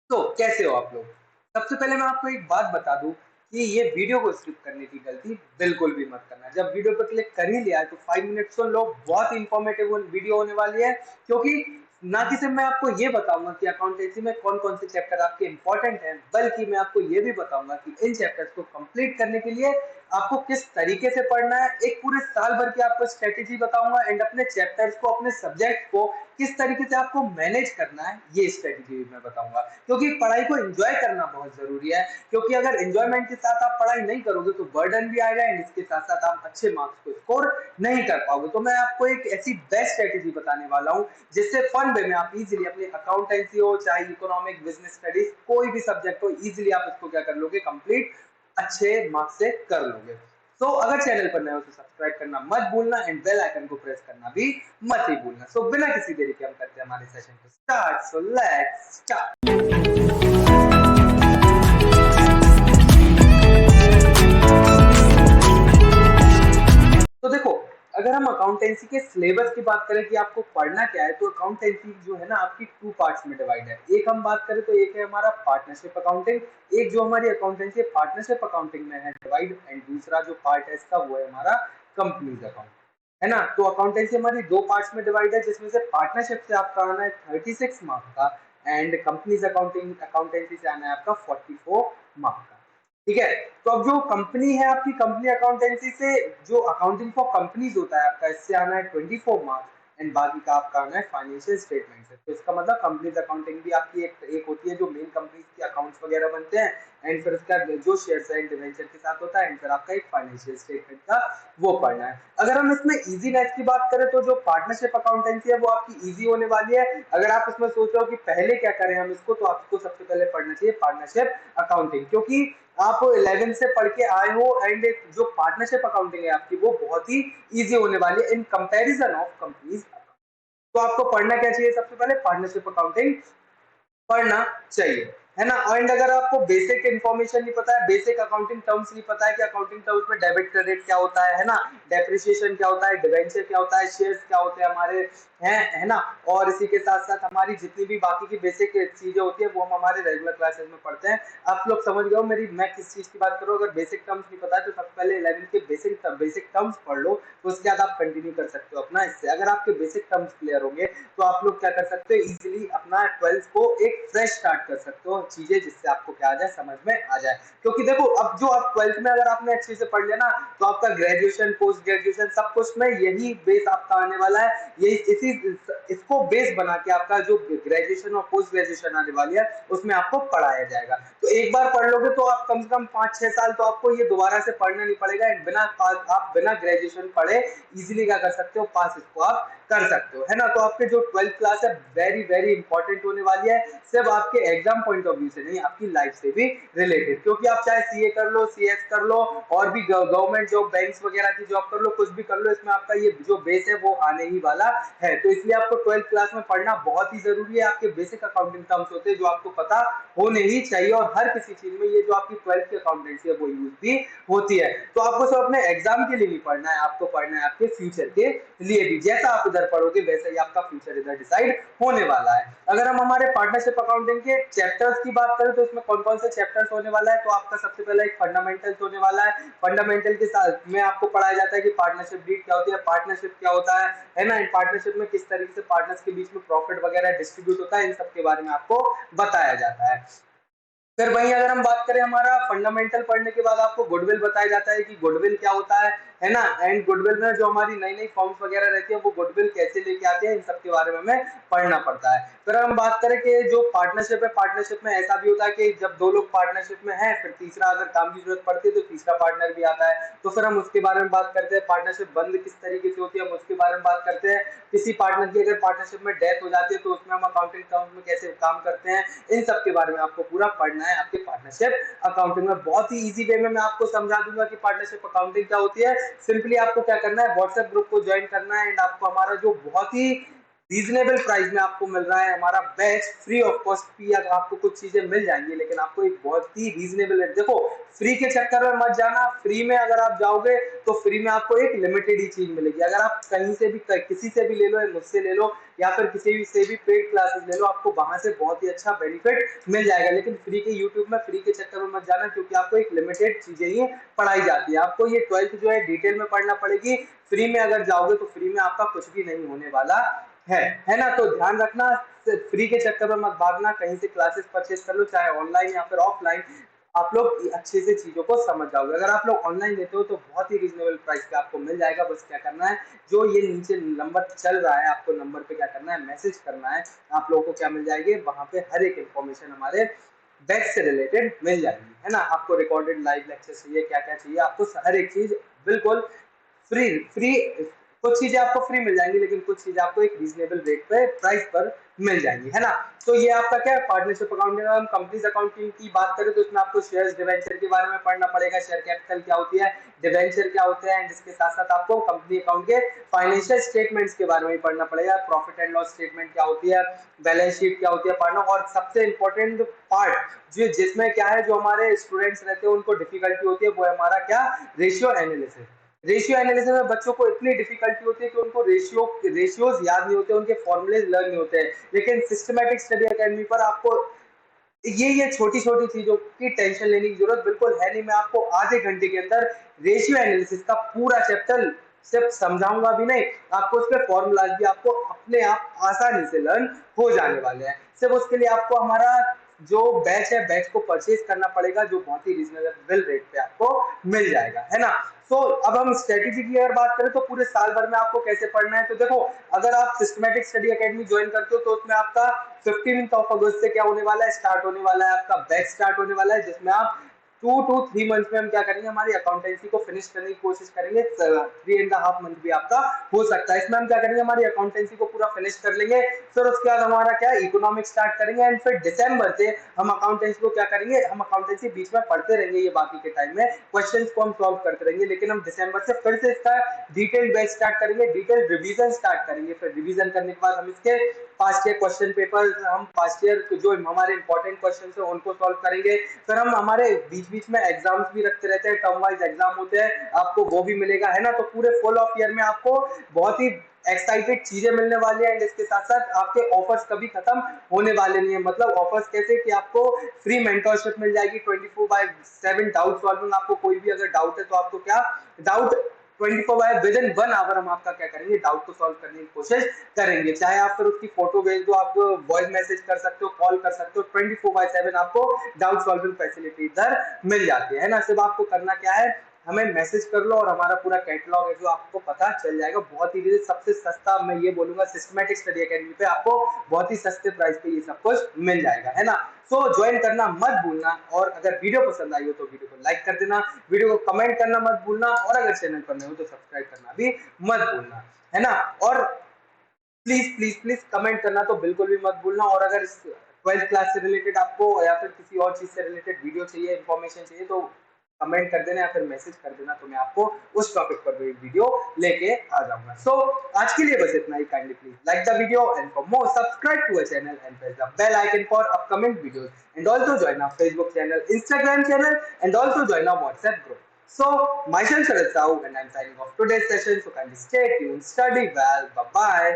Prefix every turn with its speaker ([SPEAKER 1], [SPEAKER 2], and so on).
[SPEAKER 1] तो कैसे हो आप लोग? सबसे पहले मैं आपको एक बात बता दूँ कि ये वीडियो को स्किप करने की गलती बिल्कुल भी मत करना। जब वीडियो पे क्लिक कर ही लिया है तो 5 मिनट सुन लो, बहुत इन्फॉर्मेटिव वीडियो होने वाली है, क्योंकि ना कि सिर्फ मैं आपको ये बताऊँगा कि अकाउंटेंसी में कौन-कौन से चैप्टर आपके इम्पोर्टेंट हैं, बल्कि मैं आपको ये भी बताऊँगा कि इन चैप्टर्स को कंप्लीट करने के लिए आपको किस तरीके से पढ़ना है, एक पूरे साल भर की आपको स्ट्रैटेजी बताऊँगा एंड अपने चैप्टर्स को, अपने सब्जेक्ट को किस तरीके से आपको मैनेज करना है, ये स्ट्रैटेजी भी मैं बताऊँगा। क्योंकि पढ़ाई को एन्जॉय करना बहुत ज़रूरी है, क्योंकि अगर एन्जॉयमेंट के साथ आप पढ़ाई नहीं करोगे तो बर्डन भी आएगा एंड इसके साथ-साथ आप अच्छे मार्क्स को स्कोर नहीं कर पाओगे। तो मैं आपको एक ऐसी बेस्ट स्ट्रैटेजी बताने वाला हूँ, जिससे फन वे में आप इज़िली अपनी अकाउंटेंसी हो, चाहे इकोनॉमिक, बिज़नेस स्टडीज़, कोई भी सब्जेक्ट हो, इज़िली आप इसको क्या कर लोगे, कंप्लीट अच्छे मार्क्स से कर लोगे। तो अगर चैनल पर नए हो तो सब्सक्राइब करना मत भूलना एंड बेल आइकन को प्रेस करना भी मत ही भूलना। सो बिना किसी देरी के हम करते हैं हमारे सेशन को स्टार्ट। So let's start. तो देखो, अगर हम अकाउंटेंसी के सिलेबस की बात करें कि आपको पढ़ना क्या है, तो अकाउंटेंसी जो है ना आपकी 2 पार्ट्स में डिवाइड है। एक हम बात करें तो एक है हमारा पार्टनरशिप अकाउंटिंग, एक जो हमारी अकाउंटेंसी है पार्टनरशिप अकाउंटिंग में है डिवाइड एंड दूसरा जो पार्ट है इसका वो है हमारा कंपनीज अकाउंट। है ना? तो अकाउंटेंसी हमारी 2 पार्ट्स में डिवाइड है, जिसमें से पार्टनरशिप से आपका आना है 36 मार्क्स का एंड कंपनीज अकाउंटिंग अकाउंटेंसी से आना है आपका 44 मार्क्स का। ठीक है? तो अब जो कंपनी है आपकी, कंपनी अकाउंटेंसी से जो अकाउंटिंग फॉर कंपनीज होता है आपका, इससे आना है 24 मार्क्स एंड बाकी का आपका आना है फाइनेंशियल स्टेटमेंट से। तो इसका मतलब कंपनीज अकाउंटिंग भी आपकी एक होती है जो मेन कंपनीज के अकाउंट्स वगैरह बनते हैं एंड फिर उसका जो शेयर्स एंड डिवेंचर के साथ होता है एंड फिर आपका एक फाइनेंशियल स्टेटमेंट का वो पढ़ना है। अगर हम इसमें इजीनेस की बात करें तो जो पार्टनरशिप अकाउंटेंसी है वो आपकी इजी होने वाली है। अगर आप इसमें सोच रहे हो कि पहले क्या करें हम इसको, तो आपको सबसे पहले पढ़ना चाहिए पार्टनरशिप अकाउंटिंग, क्योंकि आप 11 से पढ़ के आए हो एंड जो पार्टनरशिप अकाउंटिंग है आपकी वो बहुत ही इजी होने वाली है इन कंपैरिजन ऑफ कंपनीज। तो आपको पढ़ना क्या चाहिए? सबसे पहले पार्टनरशिप अकाउंटिंग पढ़ना चाहिए, है ना? एंड अगर आपको बेसिक इन्फॉर्मेशन नहीं पता है, बेसिक अकाउंटिंग टर्म्स नहीं पता है कि अकाउंटिंग टर्म्स में डेबिट क्रेडिट क्या होता है ना, डेप्रिसिएशन क्या होता है, डिवेंचर क्या होता है, शेयर्स क्या होते हैं हमारे, हैं, है ना? और इसी के साथ साथ हमारी जितनी भी बाकी की बेसिक चीजें होती है वो हम हमारे रेगुलर क्लासेस में पढ़ते हैं। आप लोग समझ गए हो मेरी मैं किस चीज की बात करूँ। अगर बेसिक टर्म्स नहीं पता है तो सबसे पहले 11 के बेसिक टर्म्स पढ़ लो, तो उसके बाद आप कंटिन्यू कर सकते हो अपना इससे। अगर आपके बेसिक टर्म्स क्लियर होंगे तो आप लोग क्या कर सकते हो, इजीली अपना 12th को एक फ्रेश स्टार्ट कर सकते हो चीजें, जिससे आपको क्या आ जाए, समझ में आ जाए। क्योंकि देखो, अब जो आप 12th में अगर आपने अच्छे से पढ़ लिया ना, तो आपका ग्रेजुएशन, पोस्ट ग्रेजुएशन सब कुछ में यही बेस आपका आने वाला है। यही इसी इसको बेस बना के आपका जो ग्रेजुएशन और पोस्ट ग्रेजुएशन आने वाली है उसमें आपको पढ़ाया जाएगा। तो एक बार पढ़ लोगे तो आप कम से कम 5-6 साल तो आपको ये दोबारा से पढ़ना नहीं पड़ेगा। आप बिना ग्रेजुएशन पढ़े इजीली क्या कर सकते हो, पास इसको आप कर सकते हो, है ना? तो आपके जो 12th क्लास है वेरी वेरी इंपॉर्टेंट होने वाली है, सिर्फ आपके एग्जाम पॉइंट ऑफ व्यू से नहीं, आपकी लाइफ से भी रिलेटेड। क्योंकि आप चाहे सीए कर लो, सीएस कर लो, और भी गवर्नमेंट जॉब, बैंक्स वगैरह की जॉब कर लो, कुछ भी कर लो, इसमें आपका ये जो बेस है वो आने ही वाला है। तो इसलिए आपको 12th क्लास में पढ़ना बहुत ही जरूरी है। आपके बेसिक अकाउंटिंग टर्म्स होते हैं जो आपको पता होने ही चाहिए, और हर किसी चीज में ये जो आपकी 12th की अकाउंटेंसी है वो यूज भी होती है। तो आपको सिर्फ अपने एग्जाम के लिए नहीं पढ़ना है, आपको पढ़ना है आपके फ्यूचर के लिए भी। जैसा आप इधर पढ़ोगे वैसा ही आपका फ्यूचर इधर डिसाइड होने वाला है। अगर हम हमारे पार्टनरशिप अकाउंटिंग के चैप्टर्स की बात करें तो इसमें कौन कौन से चैप्टर्स होने वाला है, तो आपका सबसे पहला एक फंडामेंटल्स होने वाला है। फंडामेंटल के साथ में आपको पढ़ाया जाता है कि पार्टनरशिप डीड क्या होती है, पार्टनरशिप क्या होता है ना, पार्टनरशिप में किस तरीके से पार्टनर्स के बीच में प्रॉफिट वगैरह डिस्ट्रीब्यूट होता है, इन सब के बारे में आपको बताया जाता है। फिर वहीं अगर हम बात करें, हमारा फंडामेंटल पढ़ने के बाद आपको गुडविल बताया जाता है कि गुडविल क्या होता है ना, एंड गुडविल में जो हमारी नई नई फॉर्म्स वगैरह रहती है वो गुडविल कैसे लेके आते हैं, इन सब के बारे में हमें पढ़ना पड़ता है। फिर हम बात करें कि जो पार्टनरशिप है, पार्टनरशिप में ऐसा भी होता है कि जब दो लोग पार्टनरशिप में हैं, फिर तीसरा अगर काम की जरूरत पड़ती है तो तीसरा पार्टनर भी आता है, तो फिर हम उसके बारे में बात करते हैं। पार्टनरशिप बंद किस तरीके से होती है हम उसके बारे में बात करते हैं। किसी पार्टनर की अगर पार्टनरशिप में डेथ हो जाती है तो उसमें हम अकाउंटिंग टर्म्स में कैसे काम करते हैं, इन सब के बारे में आपको पूरा पढ़ना है आपके पार्टनरशिप अकाउंटिंग में। बहुत ही इजी वे में मैं आपको समझा दूंगा कि पार्टनरशिप अकाउंटिंग क्या होती है। सिंपली आपको क्या करना है, व्हाट्सएप ग्रुप को ज्वाइन करना है एंड आपको हमारा जो बहुत ही रीजनेबल प्राइस में आपको मिल रहा है हमारा बैच, फ्री ऑफ कॉस्ट भी अगर आपको कुछ चीजें मिल जाएंगी, लेकिन आपको एक बहुत ही रीजनेबल रेट। देखो फ्री के चक्कर में मत जाना, फ्री में अगर आप जाओगे तो फ्री में आपको एक लिमिटेड ही चीज मिलेगी। अगर आप कहीं से भी किसी से भी ले लो, मुझसे ले लो या फिर किसी भी से भी पेड क्लासेस ले लो, आपको वहां से बहुत ही अच्छा बेनिफिट मिल जाएगा। लेकिन फ्री के यूट्यूब में फ्री के चक्कर में मत जाना, क्योंकि आपको एक लिमिटेड चीजें ही पढ़ाई जाती है। आपको ये 12th जो है डिटेल में पढ़ना पड़ेगी। फ्री में अगर जाओगे तो फ्री में आपका कुछ भी नहीं होने वाला है ना। तो ध्यान रखना, फ्री के चक्कर में मत भागना, कहीं से क्लासेस परचेज कर लो, चाहे ऑनलाइन या फिर ऑफलाइन। आप लोग अच्छे से चीजों को समझ जाओगे। अगर आप लोग ऑनलाइन लेते हो तो बहुत ही रीजनेबल प्राइस पे आपको मिल जाएगा। बस क्या करना है, जो ये नीचे नंबर चल रहा है, आपको नंबर पे क्या करना है, मैसेज करना है। आप लोगों को क्या मिल जाएगी वहां पे, हर एक इन्फॉर्मेशन हमारे बैच से रिलेटेड मिल जाएगी, है ना। आपको रिकॉर्डेड लाइव लेक्चर चाहिए, क्या क्या चाहिए, आपको हर एक चीज बिल्कुल फ्री फ्री। कुछ चीजें आपको फ्री मिल जाएंगी, लेकिन कुछ चीजें आपको एक रीजनेबल रेट पे, प्राइस पर मिल जाएंगी, है ना। तो ये आपका क्या है, पार्टनरशिप अकाउंटिंग। हम कंपनीज अकाउंटिंग की बात करें तो इसमें आपको शेयर्स डिवेंचर के बारे में पढ़ना पड़ेगा, शेयर कैपिटल क्या होती है, डिवेंचर क्या होते हैं, जिसके साथ साथ आपको कंपनी अकाउंट के फाइनेंशियल स्टेटमेंट्स के बारे में पढ़ना पड़ेगा, प्रॉफिट एंड लॉस स्टेटमेंट क्या होती है, बैलेंस शीट क्या होती है पढ़ना। और सबसे इंपॉर्टेंट पार्ट जो जिसमें क्या है, जो हमारे स्टूडेंट्स रहते हैं उनको डिफिकल्टी होती है, वो है हमारा क्या, रेशियो एनालिसिस। रेशियो एनालिसिस में बच्चों को इतनी डिफिकल्टी होती है कि उनको रेशियोज याद नहीं होते, उनके फॉर्मूले लर्न नहीं होते हैं। लेकिन सिस्टमैटिक स्टडी एकेडमी पर आपको ये छोटी छोटी चीजों की टेंशन लेने की जरूरत बिल्कुल है नहीं। मैं आपको आधे घंटे के अंदर रेशियो एनालिसिस का पूरा चैप्टर सिर्फ समझाऊंगा भी नहीं, आपको उसके फॉर्मूलाज भी आपको अपने आप आसानी से लर्न हो जाने वाले हैं। सिर्फ उसके लिए आपको हमारा जो बैच है, बैच को परचेज करना पड़ेगा, जो बहुत ही रीजनेबल रेट पे आपको मिल जाएगा, है ना। तो अब हम स्ट्रेटेजी की अगर बात करें तो पूरे साल भर में आपको कैसे पढ़ना है, तो देखो अगर आप सिस्टमैटिक स्टडी एकेडमी ज्वाइन करते हो तो उसमें आपका 15 अगस्त से क्या होने वाला है, स्टार्ट होने वाला है आपका बैच स्टार्ट होने वाला है, जिसमें आप 2 to 3 मंथ में हम क्या करेंगे, हमारी अकाउंटेंसी को फिनिश करने की कोशिश करेंगे। 3.5 मंथ भी आपका हो सकता है। इसमें हम क्या करेंगे, हमारी अकाउंटेंसी को पूरा फिनिश कर लेंगे। फिर उसके बाद हमारा क्या, इकोनॉमिक स्टार्ट करेंगे। एंड फिर दिसंबर से हम अकाउंटेंसी को क्या करेंगे, हम अकाउंटेंसी बीच में पढ़ते रहेंगे, ये बाकी के टाइम में क्वेश्चंस को हम सॉल्व करते रहेंगे। लेकिन हम दिसंबर से फिर से इसका डिटेल बैच स्टार्ट करेंगे, डिटेल रिवीजन स्टार्ट करेंगे। फिर रिवीजन करने के बाद हम इसके पास्ट ईयर क्वेश्चन पेपर, हम पास्ट ईयर जो हमारे इंपॉर्टेंट क्वेश्चन है उनको सॉल्व करेंगे। फिर हम हमारे बीच बीच में एग्जाम्स भी रखते रहते हैं, टर्म वाइज एग्जाम होते हैं, आपको वो भी मिलेगा, है ना। तो पूरे फुल ऑफ ईयर में आपको बहुत ही एक्साइटेड चीजें मिलने वाली है। एंड इसके साथ साथ आपके ऑफर्स कभी खत्म होने वाले नहीं है। मतलब ऑफर्स कैसे कि आपको फ्री मेंटरशिप मिल जाएगी, 24/7 डाउट सॉल्विंग। आपको कोई भी अगर डाउट है तो आपको क्या डाउट 24 विद इन 1 आवर हम आपका क्या करेंगे, डाउट को सॉल्व करने की कोशिश करेंगे। चाहे आप फिर उसकी फोटो भेज दो, आप वॉइस मैसेज कर सकते हो, कॉल कर सकते हो, 24/7 आपको डाउट सॉल्विंग फैसिलिटी इधर मिल जाती है ना। सिर्फ आपको करना क्या है, हमें मैसेज कर लो और हमारा पूरा कैटलॉग है जो आपको पता चल जाएगा बहुत ही सबसे सस्ता। मैं ये बोलूंगा सिस्टमैटिक स्टडी एकेडमी पे आपको बहुत ही सस्ते प्राइस पे ये सब कुछ मिल जाएगा, है ना। सो ज्वाइन करना मत भूलना। और अगर वीडियो पसंद आई हो तो वीडियो को लाइक कर देना, वीडियो को कमेंट करना मत भूलना, और अगर चैनल पर नए हो तो सब्सक्राइब करना भी मत भूलना, है ना। और प्लीज प्लीज प्लीज कमेंट करना तो बिल्कुल भी मत भूलना। और अगर 12th क्लास से रिलेटेड आपको या फिर किसी और चीज से रिलेटेड वीडियो चाहिए, इंफॉर्मेशन चाहिए, तो कमेंट कर देना या फिर मैसेज कर देना, तो मैं आपको उस टॉपिक पर भी वीडियो लेके आ जाऊंगा। सो आज के लिए बस इतना ही। Kindly please like the video and for more subscribe to our channel and press the bell icon for upcoming videos and also join our Facebook channel, Instagram channel and also join our WhatsApp group. So myself Sharat Sahu and I'm signing off today's session. So kindly stay tuned, study well, bye bye.